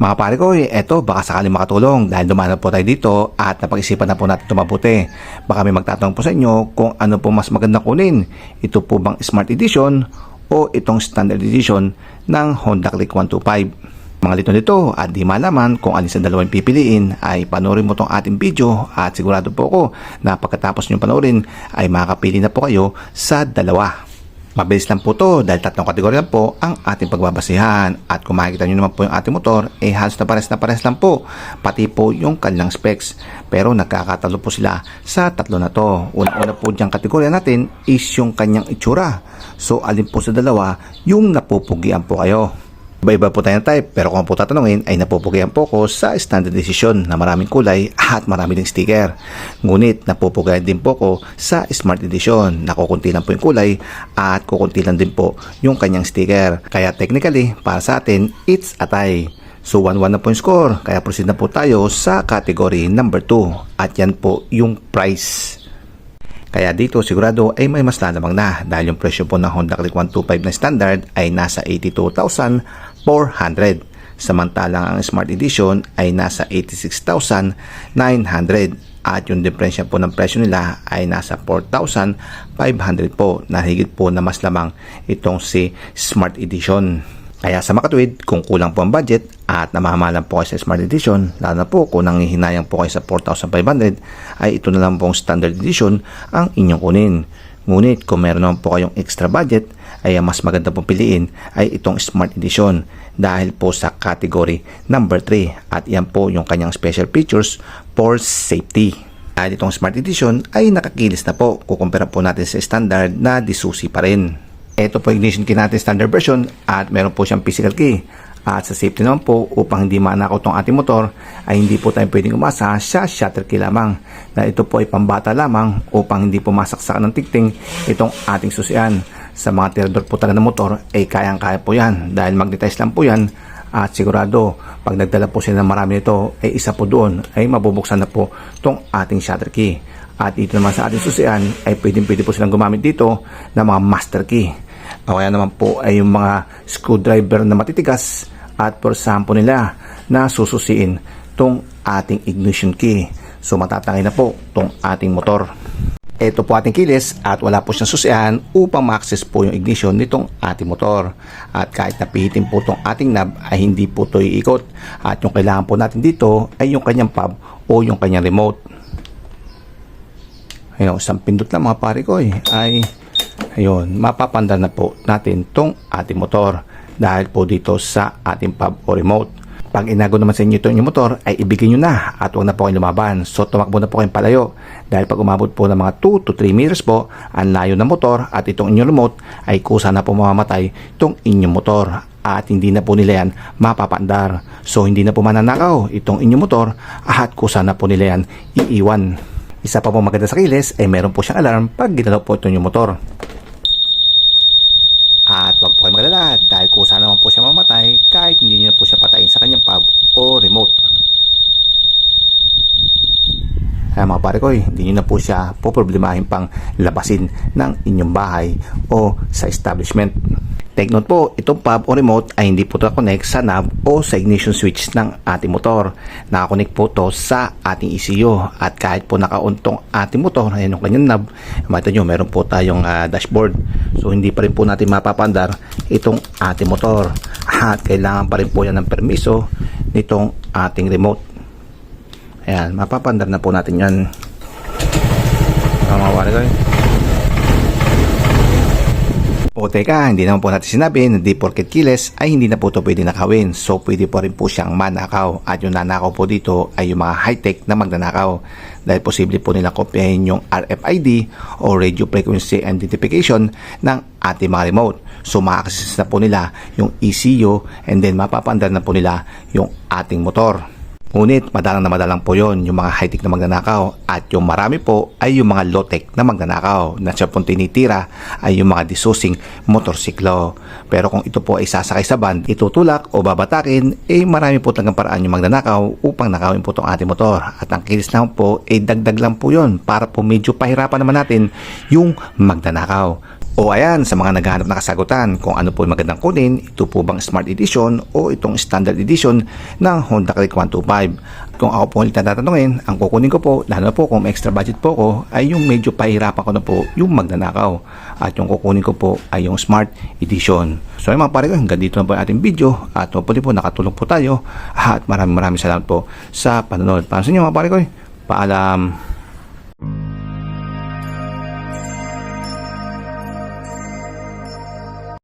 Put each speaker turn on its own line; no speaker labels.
Mga pare ko, eto baka sakaling makatulong dahil dumaan po tayo dito at napag-isipan na po natin ito mabuti. Baka may magtatanong po sa inyo kung ano po mas maganda kunin. Ito po bang Smart Edition o itong Standard Edition ng Honda Click 125. Mga lito nito at di malaman kung alin sa dalawang pipiliin ay panoorin mo tong ating video at sigurado po ako na pagkatapos nyo panoorin ay makakapili na po kayo sa dalawa. Mabilis lang po to dahil tatlong kategorya lang po ang ating pagbabasihan at kung makikita nyo naman po yung ating motor halos na pares lang po pati po yung kanilang specs pero nagkakatalo po sila sa tatlo na to. Una po diyang kategorya natin is yung kanyang itsura, so alin po sa dalawa yung napupugian po kayo. Iba-iba po tayo ng type pero kung po tatanungin ay napupugian po ko sa Standard Edition na maraming kulay at marami ding sticker. Ngunit napupugian din po ko sa Smart Edition na kukunti lang po yung kulay at kukunti lang din po yung kanyang sticker. Kaya technically para sa atin it's a tie. So 1-1 na po yung score kaya proceed na po tayo sa category number 2 at yan po yung price. Kaya dito sigurado ay may mas lalamang na dahil yung presyo po ng Honda Click 125 na standard ay nasa 82,400. Samantalang ang Smart Edition ay nasa 86,900 at yung diferensya po ng presyo nila ay nasa 4,500 po na higit po na mas lamang itong si Smart Edition. Kaya sa makatuwid, kung kulang po ang budget at namamahalan po kayo sa Smart Edition, lalo na po kung nanghihinayang po kayo sa 4,500, ay ito na lang pong Standard Edition ang inyong kunin. Ngunit kung meron naman po kayong extra budget, ay ang mas maganda pong piliin ay itong Smart Edition dahil po sa category number 3 at yan po yung kanyang special features for safety. Dahil itong Smart Edition ay nakakilis na po, kukumpara po natin sa standard na disusi pa rin. Ito po ignition key natin standard version at meron po siyang physical key. At sa safety naman po, upang hindi manakaw itong ating motor, ay hindi po tayo pwedeng umasa sa shutter key lamang. Na ito po ay pambata lamang upang hindi po masaksakan ng tigting itong ating susian. Sa mga tirador po talaga ng motor, ay kayang-kaya po yan dahil magnetize lang po yan. At sigurado, pag nagdala po sila ng marami nito, ay isa po doon ay mabubuksan na po itong ating shutter key. At dito naman sa ating susian ay pwede po silang gumamit dito ng mga master key. O kaya naman po ay yung mga screwdriver na matitigas at porsahan po nila na sususiin itong ating ignition key. So matatangay na po itong ating motor. Ito po ating kilis at wala po siyang susian upang ma-access po yung ignition nitong ating motor. At kahit napihitin po itong ating knob ay hindi po ito iikot. At yung kailangan po natin dito ay yung kanyang pub o yung kanyang remote. Ayun, isang pindot lang mga pare ko ay ayun, mapapandar na po natin tong ating motor dahil po dito sa ating pub o remote. Pag inago naman sa inyo itong inyong motor ay ibigay nyo na at huwag na po kayong lumaban. So tumakbo na po kayong palayo dahil pag umabot po ng mga 2 to 3 meters po ang layo ng motor at itong inyong remote ay kusa na po mamamatay itong inyong motor at hindi na po nila yan mapapandar. So hindi na po mananakaw itong inyong motor at kusa na po nila yan iiwan. Isa pa po maganda sa kilis ay meron po siyang alarm pag ginalaw po ito yung motor. At wag po kayo magalala dahil kusa naman po siya mamatay kahit hindi niyo po siya patayin sa kanyang pub o remote. Kaya mga pare ko, hindi niyo na po siya poproblemahin pang labasin ng inyong bahay o sa establishment. Take note po, itong pub o remote ay hindi po ito connect sa knob o sa ignition switch ng ating motor. Nakakonect po ito sa ating ECU at kahit po naka-on tong ating motor, ayan yung kanyang knob, makita nyo meron po tayong dashboard. So hindi pa rin po natin mapapandar itong ating motor at kailangan pa rin po yan ng permiso nitong ating remote. Ayan, mapapandar na po natin yan. Mga pare ko. O teka, hindi naman po natin sinabi na di porket keyless ay hindi na po ito pwede nakawin. So pwede po rin po siyang manakaw. At yung nanakaw po dito ay yung mga high-tech na magnanakaw. Dahil posible po nila kopyahin yung RFID o Radio Frequency Identification ng ating mga remote. So ma-access na po nila yung ECU and then mapapandar na po nila yung ating motor. Ngunit madalang na madalang po yon yung mga high-tech na magnanakaw at yung marami po ay yung mga low-tech na magnanakaw na siya pong tinitira ay yung mga disusing motorsiklo. Pero kung ito po ay sasakay sa van, itutulak o babatakin, marami po talagang paraan yung magnanakaw upang nakawin po itong ating motor. At ang kilis naman po, dagdag lang po yon para po medyo pahirapan naman natin yung magnanakaw. O ayan, sa mga naghahanap na kasagutan kung ano po yung magandang kunin, ito po bang Smart Edition o itong Standard Edition ng Honda Click 125. Kung ako po ulit na tatanungin, ang kukunin ko po, lalo na po kung may extra budget po ko, ay yung medyo pahirapan ko na po yung magnanakaw. At yung kukunin ko po ay yung Smart Edition. So mga pare ko, hanggang dito na po yung ating video at hopefully po nakatulong po tayo at maraming salamat po sa panonood. Para sa inyo mga pare ko, paalam.